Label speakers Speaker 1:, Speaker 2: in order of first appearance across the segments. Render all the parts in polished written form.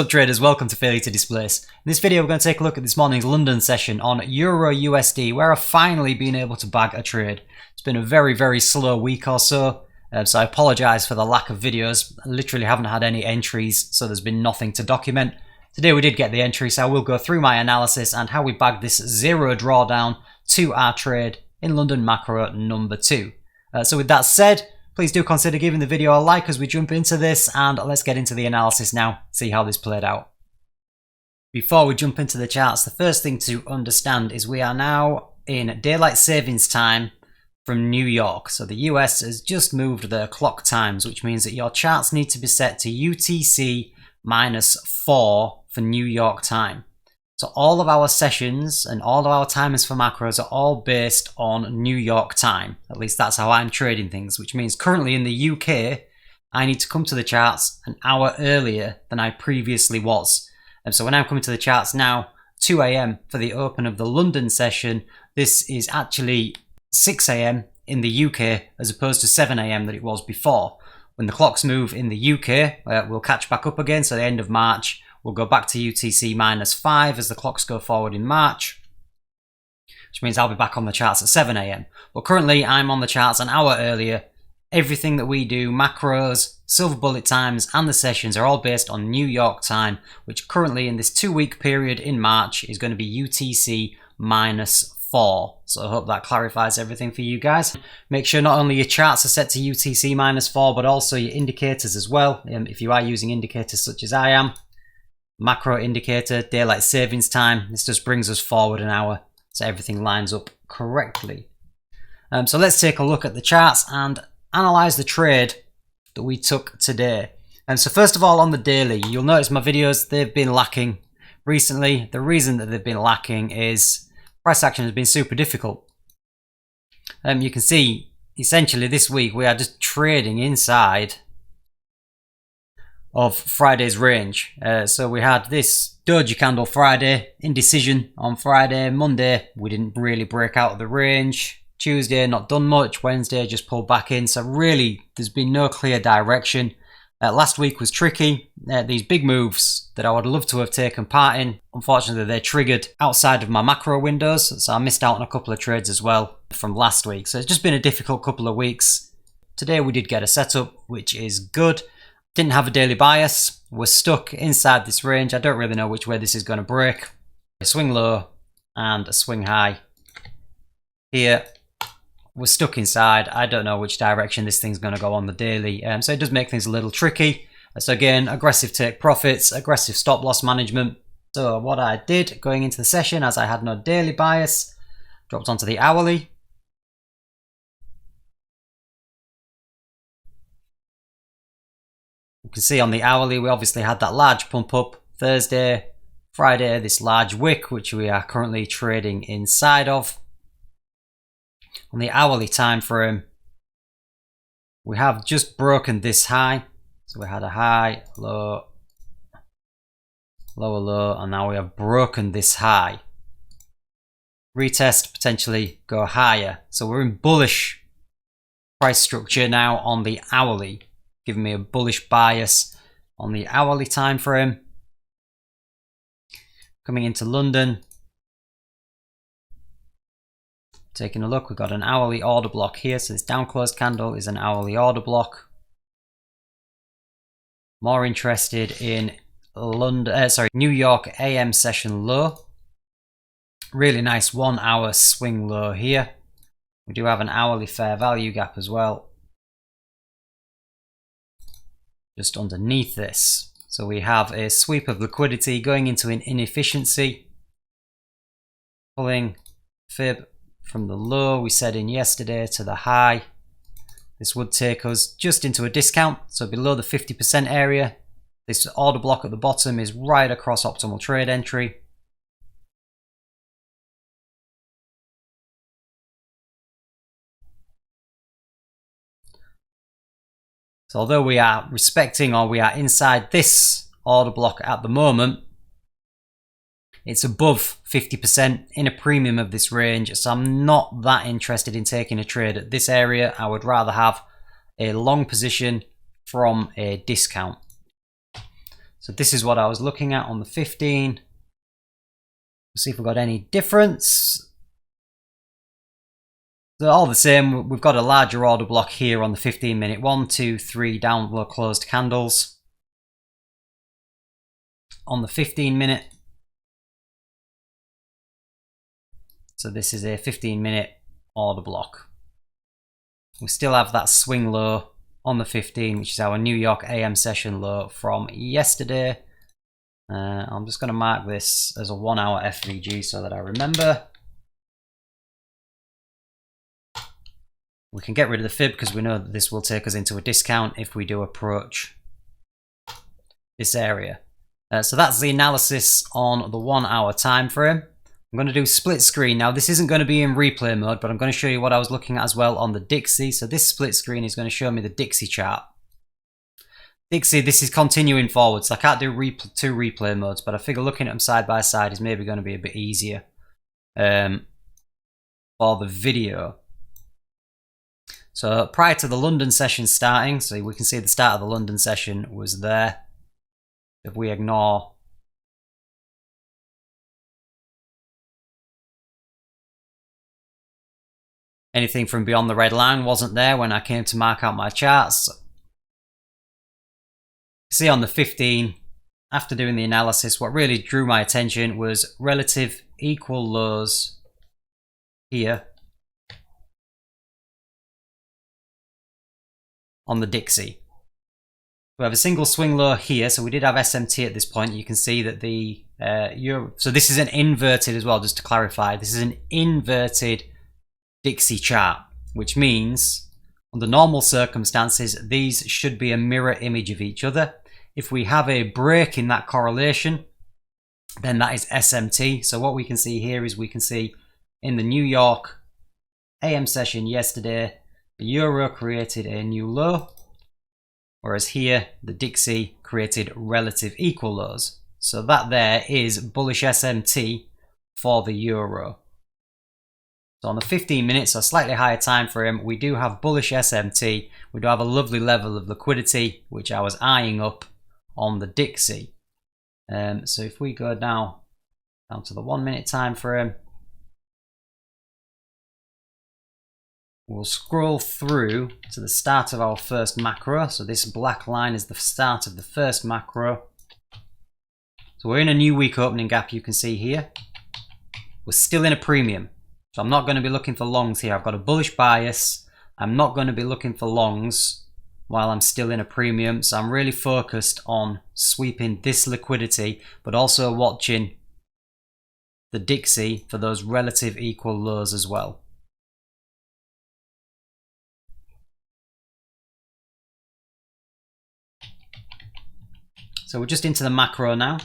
Speaker 1: Sup traders, welcome to Failure to Displace. In this video we're going to take a look at this morning's London session on EURUSD, where I've finally been able to bag a trade. It's been a very slow week or so, so I apologise for the lack of videos. I literally haven't had any entries, so there's been nothing to document. Today we did get the entry, so I will go through my analysis and how we bagged this zero drawdown to our trade in London Macro number 2. So with that said, please do consider giving the video a like as we jump into this, and let's get into the analysis now, see how this played out. Before we jump into the charts, the first thing to understand is we are now in daylight savings time from New York. So the US has just moved their clock times, which means that your charts need to be set to UTC -4 for New York time. So all of our sessions and all of our timers for macros are all based on New York time. At least that's how I'm trading things, which means currently in the UK, I need to come to the charts an hour earlier than I previously was. And so when I'm coming to the charts now, 2 AM for the open of the London session, this is actually 6 AM in the UK as opposed to 7 AM that it was before. When the clocks move in the UK, we'll catch back up again, so the end of March, we'll go back to UTC -5 as the clocks go forward in March, which means I'll be back on the charts at 7 AM. But currently I'm on the charts an hour earlier. Everything that we do, macros, silver bullet times, and the sessions are all based on New York time, which currently in this 2-week period in March is going to be UTC -4. So I hope that clarifies everything for you guys. Make sure not only your charts are set to UTC -4, but also your indicators as well. If you are using indicators such as I am, macro indicator, daylight savings time, this just brings us forward an hour, so everything lines up correctly. So let's take a look at the charts and analyze the trade that we took today. So first of all, on the daily, you'll notice my videos, they've been lacking recently. The reason that they've been lacking is price action has been super difficult. You can see essentially this week we are just trading inside of Friday's range. So we had this doji candle Friday, indecision on Friday, Monday we didn't really break out of the range, Tuesday not done much, Wednesday just pulled back in, so really there's been no clear direction. Last week was tricky. These big moves that I would love to have taken part in, unfortunately they're triggered outside of my macro windows, so I missed out on a couple of trades as well from last week. So it's just been a difficult couple of weeks. Today we did get a setup, which is good. Didn't have a daily bias, we're stuck inside this range. I don't really know which way this is going to break. A swing low and a swing high here. We're stuck inside. I don't know which direction this thing's going to go on the daily, so it does make things a little tricky. So again, aggressive take profits, aggressive stop loss management. So what I did going into the session, as I had no daily bias, dropped onto the hourly. You can see on the hourly we obviously had that large pump up Thursday, Friday, this large wick which we are currently trading inside of. On the hourly time frame we have just broken this high, so we had a high, low, lower low, and now we have broken this high. Retest, potentially go higher, so we're in bullish price structure now on the hourly, giving me a bullish bias on the hourly time frame. Coming into London, taking a look, we've got an hourly order block here, so this down closed candle is an hourly order block. More interested in New York AM session low. Really nice 1 hour swing low here. We do have an hourly fair value gap as well, just underneath this. So we have a sweep of liquidity going into an inefficiency, pulling fib from the low we set in yesterday to the high. This would take us just into a discount, so below the 50% area. This order block at the bottom is right across optimal trade entry. So although we are respecting, or we are inside this order block at the moment, it's above 50% in a premium of this range, so I'm not that interested in taking a trade at this area. I would rather have a long position from a discount. So So this is what I was looking at on the 15. Let's see if we've got any difference. So all the same, we've got a larger order block here on the 15 minute. 1, 2, 3 downward closed candles. On the 15 minute. So this is a 15 minute order block. We still have that swing low on the 15, which is our New York AM session low from yesterday. I'm just going to mark this as a 1 hour FVG so that I remember. We can get rid of the fib because we know that this will take us into a discount if we do approach this area. So that's the analysis on the 1 hour time frame. I'm going to do split screen now. This isn't going to be in replay mode, but I'm going to show you what I was looking at as well on the Dixie. So this split screen is going to show me the Dixie chart. Dixie, this is continuing forward, so I can't do two replay modes, but I figure looking at them side by side is maybe going to be a bit easier for the video. So prior to the London session starting, so we can see the start of the London session was there. If we ignore anything from beyond the red line, wasn't there when I came to mark out my charts. See on the 15, after doing the analysis, what really drew my attention was relative equal lows here on the Dixie. We have a single swing low here, so we did have SMT at this point. You can see that the so this is an inverted as well, just to clarify. This is an inverted Dixie chart, which means under normal circumstances, these should be a mirror image of each other. If we have a break in that correlation, then that is SMT. So what we can see here is we can see in the New York AM session yesterday, the Euro created a new low, whereas here the Dixie created relative equal lows. So that there is bullish SMT for the Euro. So on the 15 minutes, a slightly higher time frame, we do have bullish SMT. We do have a lovely level of liquidity, which I was eyeing up on the Dixie. So if we go now down to the 1 minute time frame, we'll scroll through to the start of our first macro. So this black line is the start of the first macro. So we're in a new week opening gap, you can see here. We're still in a premium. So I'm not going to be looking for longs here. I've got a bullish bias. I'm not going to be looking for longs while I'm still in a premium. So I'm really focused on sweeping this liquidity, but also watching the Dixie for those relative equal lows as well. So we're just into the macro now.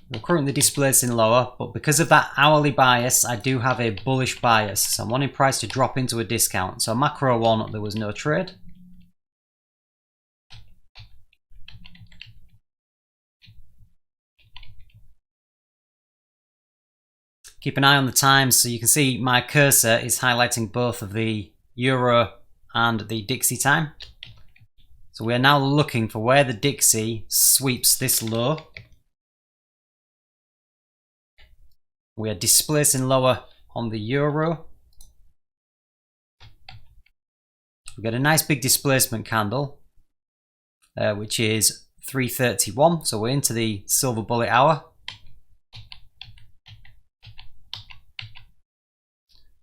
Speaker 1: We're currently displacing lower, but because of that hourly bias, I do have a bullish bias. So I'm wanting price to drop into a discount. So macro 1, there was no trade. Keep an eye on the times, so you can see my cursor is highlighting both of the Euro and the Dixie time. So we are now looking for where the Dixie sweeps this low. We are displacing lower on the Euro. We get a nice big displacement candle, which is 331. So we're into the silver bullet hour.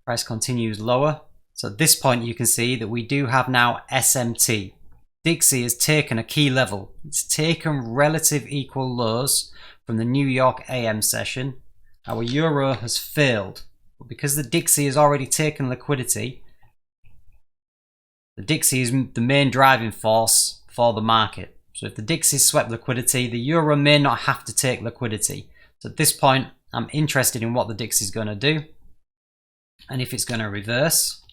Speaker 1: Price continues lower. So at this point you can see that we do have now SMT. Dixie has taken a key level. It's taken relative equal lows from the New York AM session. Our Euro has failed. But because the Dixie has already taken liquidity, the Dixie is the main driving force for the market. So if the Dixie swept liquidity, the Euro may not have to take liquidity. So at this point, I'm interested in what the Dixie is going to do and if it's going to reverse.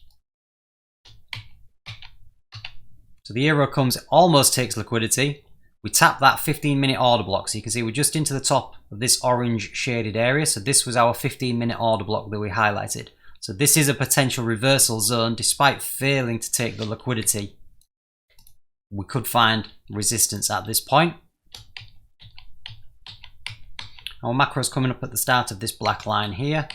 Speaker 1: So the Euro comes, almost takes liquidity. We tap that 15-minute order block. So you can see we're just into the top of this orange shaded area. So this was our 15-minute order block that we highlighted. So this is a potential reversal zone. Despite failing to take the liquidity, we could find resistance at this point. Our macro is coming up at the start of this black line here.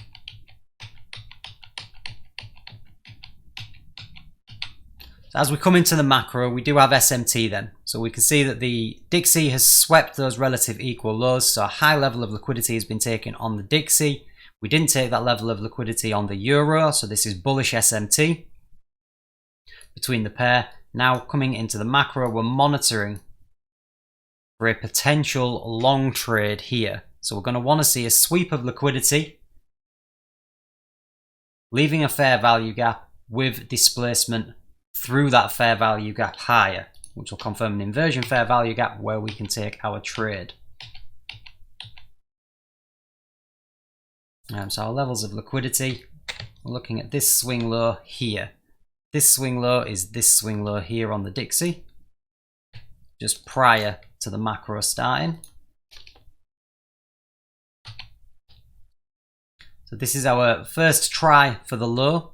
Speaker 1: So as we come into the macro, we do have SMT then. So we can see that the Dixie has swept those relative equal lows. So a high level of liquidity has been taken on the Dixie. We didn't take that level of liquidity on the euro. So this is bullish SMT between the pair. Now coming into the macro, we're monitoring for a potential long trade here. So we're going to want to see a sweep of liquidity, leaving a fair value gap with displacement through that fair value gap higher, which will confirm an inversion fair value gap where we can take our trade. So our levels of liquidity, we're looking at this swing low here. This swing low is this swing low here on the Dixie, just prior to the macro starting. So this is our first try for the low.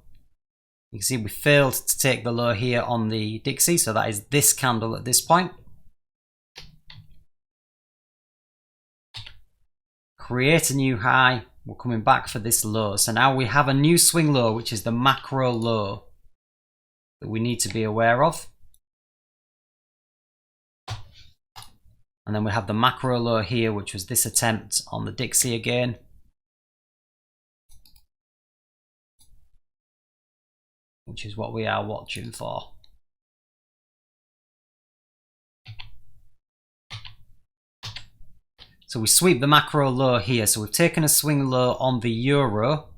Speaker 1: You can see we failed to take the low here on the Dixie, so that is this candle at this point. Create a new high, we're coming back for this low. So now we have a new swing low, which is the macro low that we need to be aware of. And then we have the macro low here, which was this attempt on the Dixie again. Which is what we are watching for. So we sweep the macro low here. So we've taken a swing low on the euro.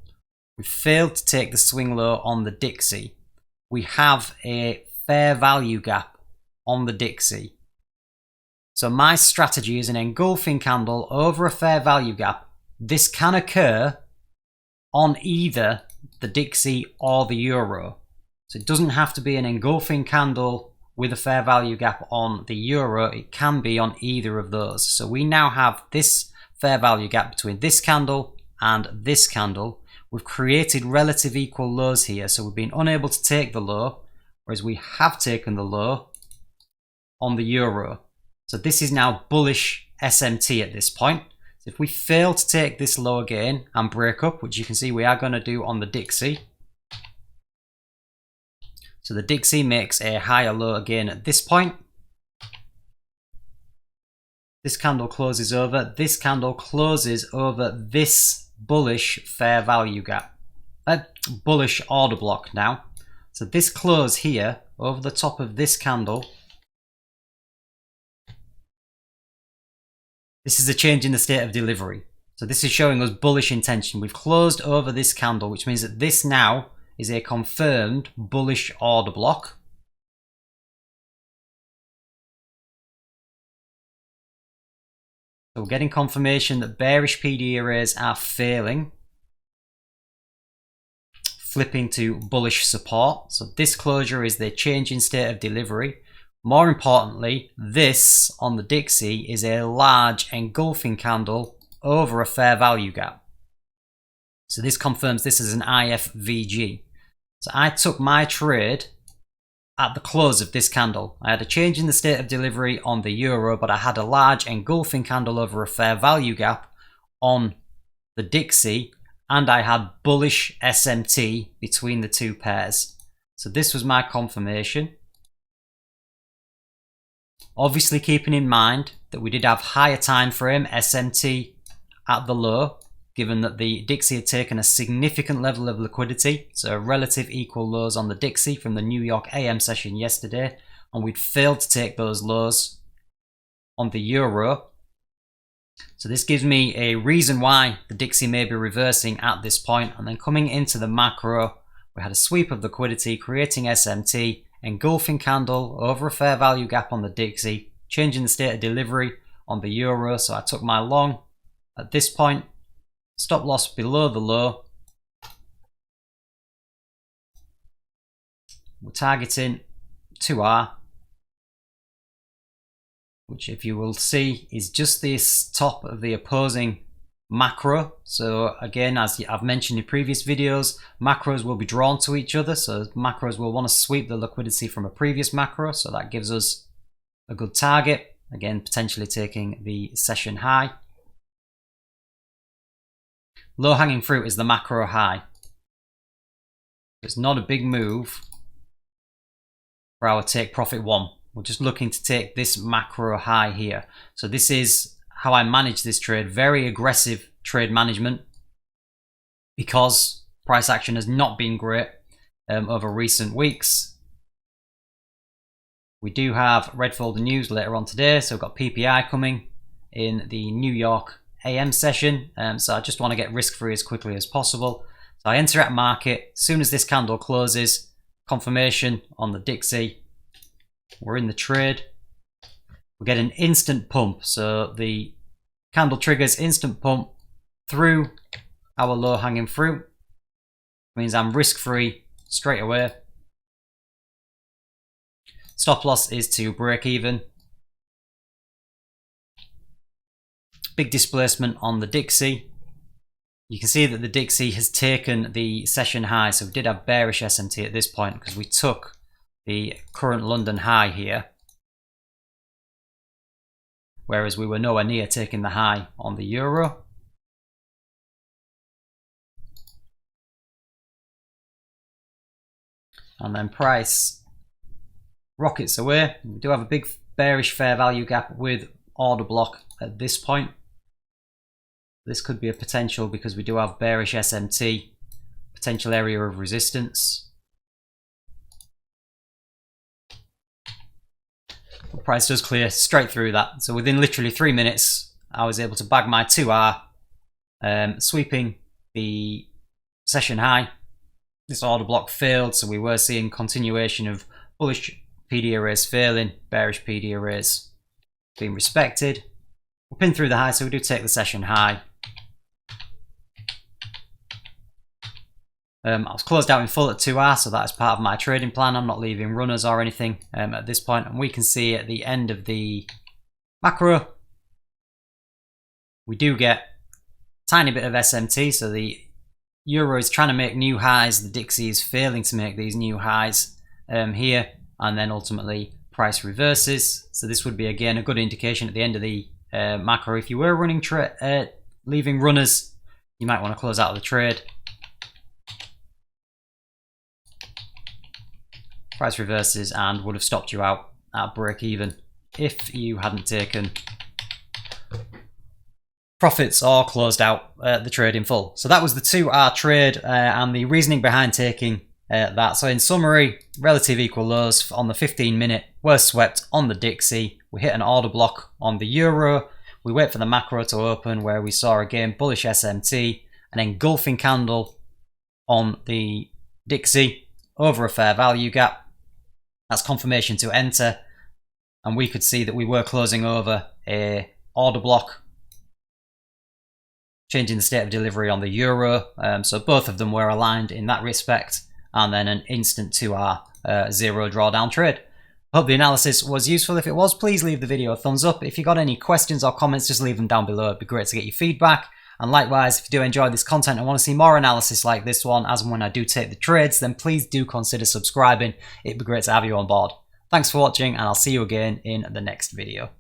Speaker 1: We failed to take the swing low on the Dixie. We have a fair value gap on the Dixie. So my strategy is an engulfing candle over a fair value gap. This can occur on either the Dixie or the euro. So it doesn't have to be an engulfing candle with a fair value gap on the euro. It can be on either of those. So we now have this fair value gap between this candle and this candle. We've created relative equal lows here. So we've been unable to take the low, whereas we have taken the low on the euro. So this is now bullish SMT at this point. So if we fail to take this low again and break up, which you can see we are going to do on the Dixie. So the Dixie makes a higher low again at this point. This candle closes over. This candle closes over this bullish fair value gap. Bullish order block now. So this close here over the top of this candle. This is a change in the state of delivery. So this is showing us bullish intention. We've closed over this candle, which means that this now is a confirmed bullish order block. So we're getting confirmation that bearish PD arrays are failing, flipping to bullish support. So this closure is the change in state of delivery. More importantly, this on the Dixie is a large engulfing candle over a fair value gap. So this confirms this is an IFVG. So I took my trade at the close of this candle. I had a change in the state of delivery on the euro, but I had a large engulfing candle over a fair value gap on the Dixie, and I had bullish SMT between the two pairs. So this was my confirmation. Obviously keeping in mind that we did have higher time frame SMT at the low, given that the Dixie had taken a significant level of liquidity, so relative equal lows on the Dixie from the New York AM session yesterday, and we'd failed to take those lows on the euro. So this gives me a reason why the Dixie may be reversing at this point, and then coming into the macro, we had a sweep of liquidity, creating SMT, engulfing candle over a fair value gap on the Dixie, changing the state of delivery on the euro. So I took my long at this point, stop loss below the low. We're targeting 2R, which if you will see is just this top of the opposing macro. So again, as I've mentioned in previous videos, macros will be drawn to each other. So macros will want to sweep the liquidity from a previous macro. So that gives us a good target. Again, potentially taking the session high. Low hanging fruit is the macro high. It's not a big move for our take profit one. We're just looking to take this macro high here. So this is how I manage this trade. Very aggressive trade management because price action has not been great over recent weeks. We do have red folder news later on today. So we've got PPI coming in the New York AM session. So I just want to get risk free as quickly as possible. So I enter at market. As soon as this candle closes, confirmation on the Dixie. We're in the trade. We get an instant pump. So the candle triggers instant pump through our low hanging fruit. Means I'm risk free straight away. Stop loss is to break even. Big displacement on the Dixie. You can see that the Dixie has taken the session high. So we did have bearish SMT at this point because we took the current London high here. Whereas we were nowhere near taking the high on the euro. And then price rockets away. We do have a big bearish fair value gap with order block at this point. This could be a potential because we do have bearish SMT, potential area of resistance. The price does clear straight through that. So within literally 3 minutes, I was able to bag my 2R, sweeping the session high. This order block failed, so we were seeing continuation of bullish PD arrays failing, bearish PD arrays being respected. We'll pin through the high, so we do take the session high. I was closed out in full at 2R, so that is part of my trading plan. I'm not leaving runners or anything at this point. And we can see at the end of the macro, we do get a tiny bit of SMT. So the euro is trying to make new highs. The Dixie is failing to make these new highs here. And then ultimately price reverses. So this would be, again, a good indication at the end of the macro. If you were running leaving runners, you might want to close out of the trade. Price reverses and would have stopped you out at break even if you hadn't taken profits or closed out the trade in full. So that was the 2R trade and the reasoning behind taking that. So in summary, relative equal lows on the 15-minute were swept on the Dixie. We hit an order block on the euro. We wait for the macro to open where we saw again bullish SMT, an engulfing candle on the Dixie over a fair value gap. That's confirmation to enter, and we could see that we were closing over a order block, changing the state of delivery on the euro. So both of them were aligned in that respect, and then an instant 2R zero drawdown trade. Hope the analysis was useful. If it was, please leave the video a thumbs up. If you got any questions or comments, just leave them down below. It'd be great to get your feedback. And likewise, if you do enjoy this content and want to see more analysis like this one, as and when I do take the trades, then please do consider subscribing. It'd be great to have you on board. Thanks for watching, and I'll see you again in the next video.